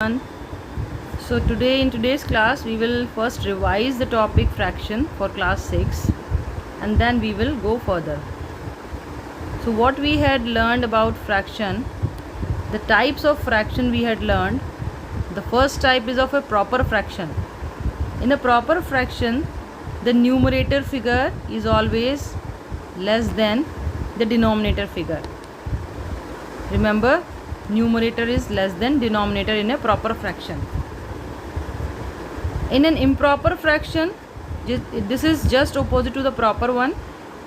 So today in today's class we will first revise the topic fraction for class 6 and then we will go further. So what we had learned about fraction, the types of fraction we had learned. The first type is of a proper fraction. In a proper fraction, the numerator figure is always less than the denominator figure. Remember, numerator is less than denominator in a proper fraction. In an improper fraction, this is just opposite to the proper one,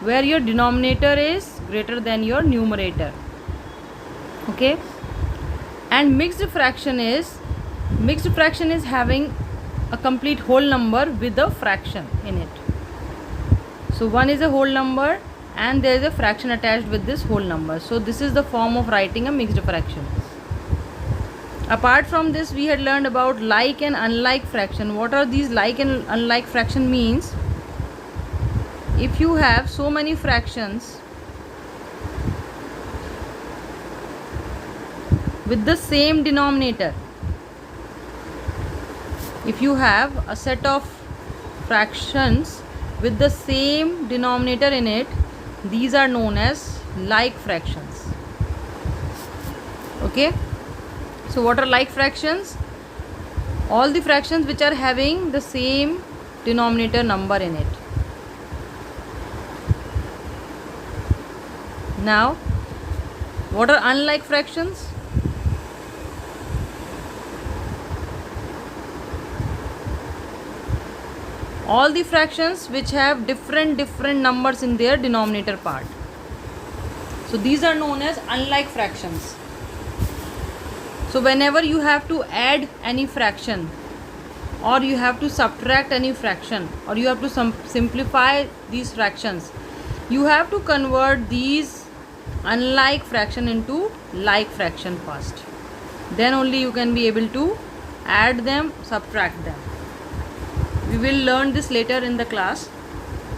where your denominator is greater than your numerator. Okay, and mixed fraction is having a complete whole number with a fraction in it. So one is a whole number and there is a fraction attached with this whole number. So this is the form of writing a mixed fraction. Apart from this, we had learned about like and unlike fraction. What are these like and unlike fraction means? If you have so many fractions with the same denominator, if you have a set of fractions with the same denominator in it, these are known as like fractions. Okay, so what are like fractions? All the fractions which are having the same denominator number in it. Now, what are unlike fractions? All the fractions which have different numbers in their denominator part. So these are known as unlike fractions. So whenever you have to add any fraction, or you have to subtract any fraction, or you have to simplify these fractions, you have to convert these unlike fraction into like fraction first. Then only you can be able to add them, subtract them. We will learn this later in the class,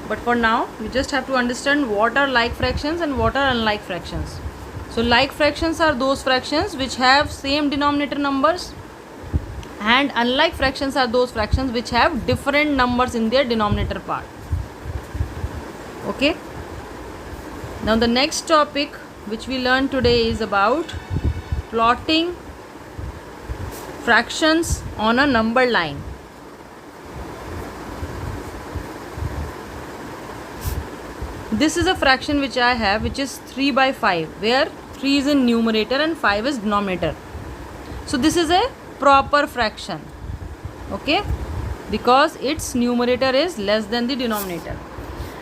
but for now you just have to understand what are like fractions and what are unlike fractions. So like fractions are those fractions which have same denominator numbers, and unlike fractions are those fractions which have different numbers in their denominator part. Okay, now the next topic which we learn today is about plotting fractions on a number line. This is a fraction which I have, which is 3 by 5, where 3 is in numerator and 5 is denominator. So this is a proper fraction, okay, because its numerator is less than the denominator.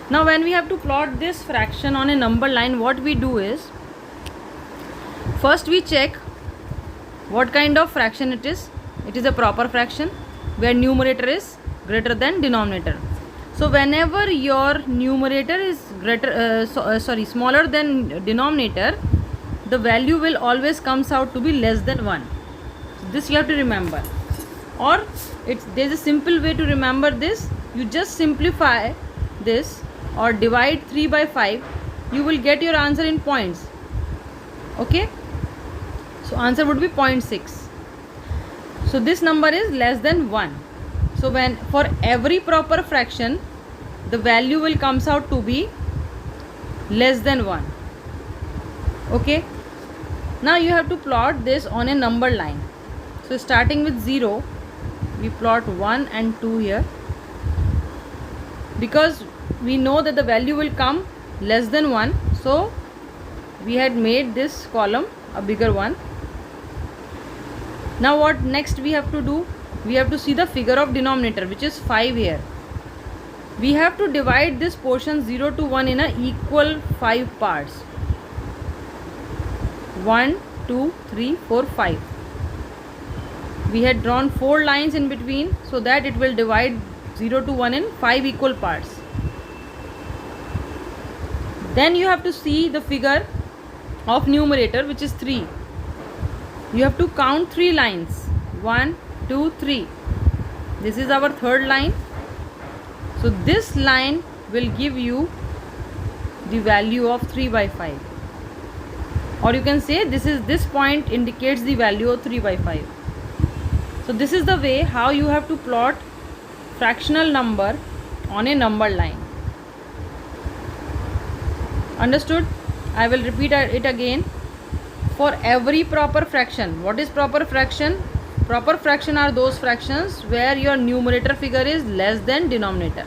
Now when we have to plot this fraction on a number line, what we do is, first we check what kind of fraction it is. It is a proper fraction where numerator is greater than denominator. So whenever your numerator is smaller than denominator, the value will always comes out to be less than 1. So this you have to remember. Or there's a simple way to remember this. You just simplify this or divide 3 by 5. You will get your answer in points. Okay. So answer would be 0.6. So this number is less than 1. So when for every proper fraction, the value will comes out to be less than 1. Okay. Now you have to plot this on a number line. So starting with 0, we plot 1 and 2 here, because we know that the value will come less than 1. So we had made this column a bigger one. Now what next we have to do? We have to see the figure of denominator, which is 5 here. We have to divide this portion 0 to 1 in a equal 5 parts. 1, 2, 3, 4, 5. We had drawn 4 lines in between so that it will divide 0 to 1 in 5 equal parts. Then you have to see the figure of numerator, which is 3. You have to count 3 lines. 1, 2, 3. This is our third line. So this line will give you the value of 3 by 5. Or you can say this point indicates the value of 3 by 5. So this is the way how you have to plot fractional number on a number line. Understood? I will repeat it again. For every proper fraction, what is proper fraction? Proper fraction are those fractions where your numerator figure is less than denominator.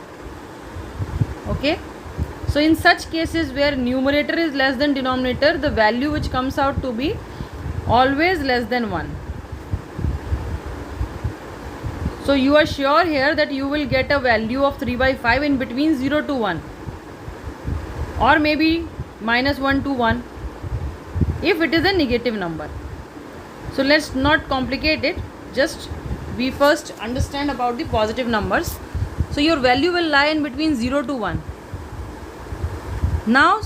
Okay? So in such cases where numerator is less than denominator, the value which comes out to be always less than 1. So you are sure here that you will get a value of 3 by 5 in between 0 to 1, or maybe minus 1 to 1 if it is a negative number. So let's not complicate it, just we first understand about the positive numbers. So your value will lie in between 0 to 1. Now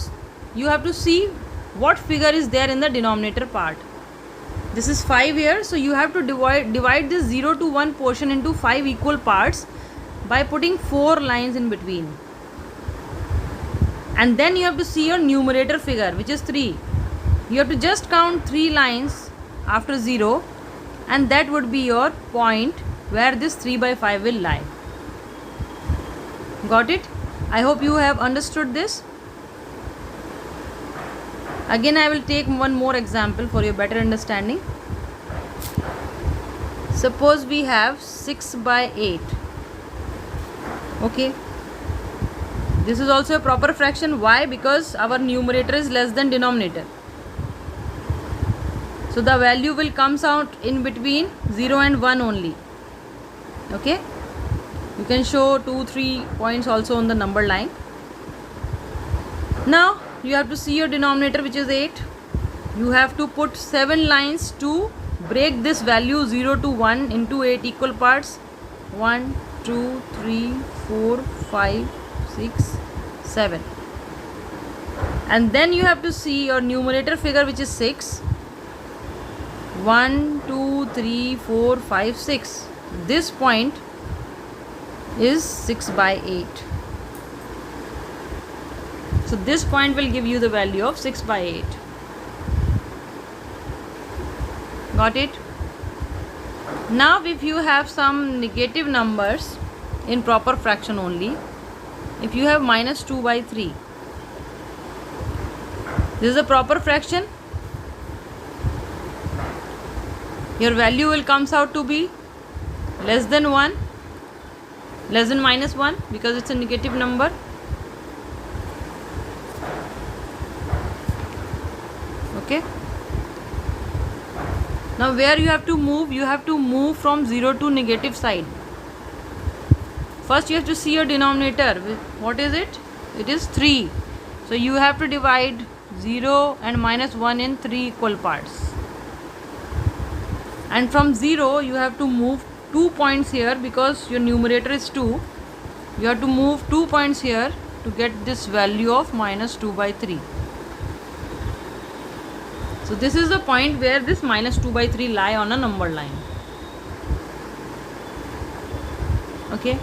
you have to see what figure is there in the denominator part. This is 5 here, so you have to divide this 0 to 1 portion into 5 equal parts by putting 4 lines in between. And then you have to see your numerator figure, which is 3. You have to just count 3 lines after 0, and that would be your point where this 3 by 5 will lie. Got it? I hope you have understood this. Again, I will take one more example for your better understanding. Suppose we have 6 by 8. Okay. This is also a proper fraction. Why? Because our numerator is less than denominator. So the value will comes out in between 0 and 1 only. Okay. You can show 2-3 points also on the number line. Now you have to see your denominator, which is 8. You have to put 7 lines to break this value 0 to 1 into 8 equal parts. 1, 2, 3, 4, 5, 6, 7. And then you have to see your numerator figure, which is 6. 1, 2, 3, 4, 5, 6. This point is 6 by 8. So this point will give you the value of 6 by 8. Got it? Now if you have some negative numbers in proper fraction only, if you have minus 2 by 3, this is a proper fraction. Your value will comes out to be less than 1, less than minus 1, because it's a negative number. Okay. Now where you have to move from 0 to negative side. First you have to see your denominator. What is it? It is 3. So you have to divide 0 and minus 1 in 3 equal parts. And from 0 you have to move 2 points here, because your numerator is 2. You have to move 2 points here to get this value of minus 2 by 3. So this is the point where this minus 2 by 3 lie on a number line. Okay.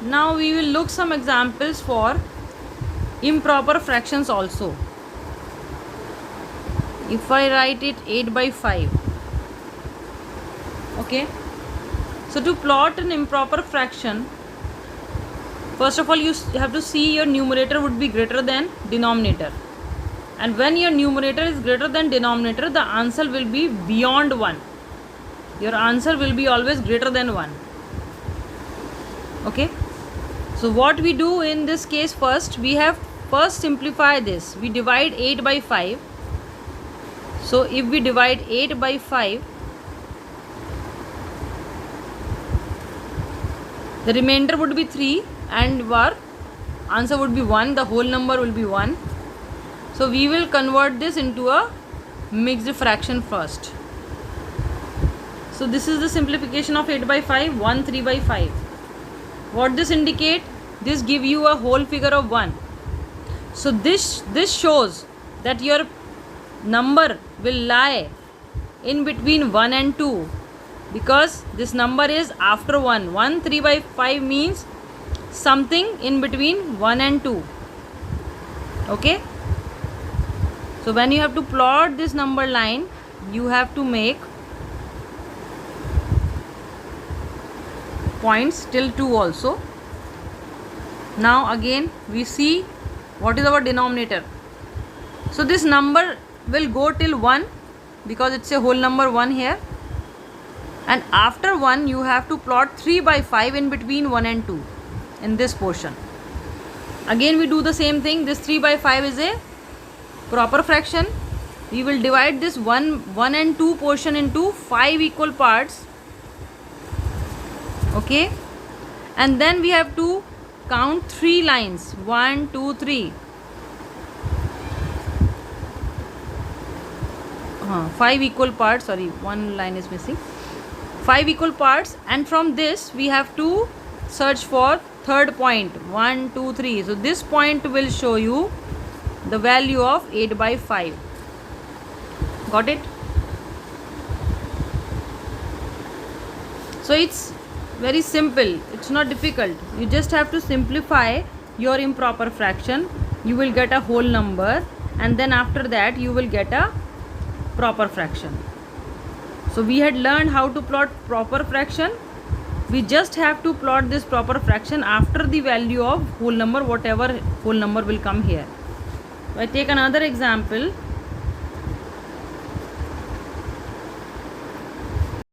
Now we will look some examples for improper fractions also. If I write it 8 by 5. Okay. So to plot an improper fraction, first of all you have to see your numerator would be greater than denominator. And when your numerator is greater than denominator, the answer will be beyond 1. Your answer will be always greater than 1. Okay. So what we do in this case, first we have simplify this. We divide 8 by 5. So if we divide 8 by 5, the remainder would be 3 and our answer would be 1. The whole number will be 1. So we will convert this into a mixed fraction first. So this is the simplification of 8 by 5, 1, 3 by 5. What this indicate? This give you a whole figure of 1. So this shows that your number will lie in between 1 and 2, because this number is after 1. 1, 3 by 5 means something in between 1 and 2. Okay. So when you have to plot this number line, you have to make points till 2 also. Now again we see what is our denominator. So this number will go till 1 because it's a whole number 1 here, and after 1 you have to plot 3 by 5 in between 1 and 2 in this portion. Again we do the same thing. This 3 by 5 is a proper fraction. We will divide this 1 and 2 portion into 5 equal parts. Okay, and then we have to count 3 lines. 1 2 3. 5 equal parts, sorry, one line is missing. 5 equal parts, and from this we have to search for third point. 1 2 3. So this point will show you the value of 8 by 5. Got it? So it's very simple, it's not difficult. You just have to simplify your improper fraction. You will get a whole number, and then after that you will get a proper fraction. So we had learned how to plot proper fraction. We just have to plot this proper fraction after the value of whole number, whatever whole number will come here. So I take another example.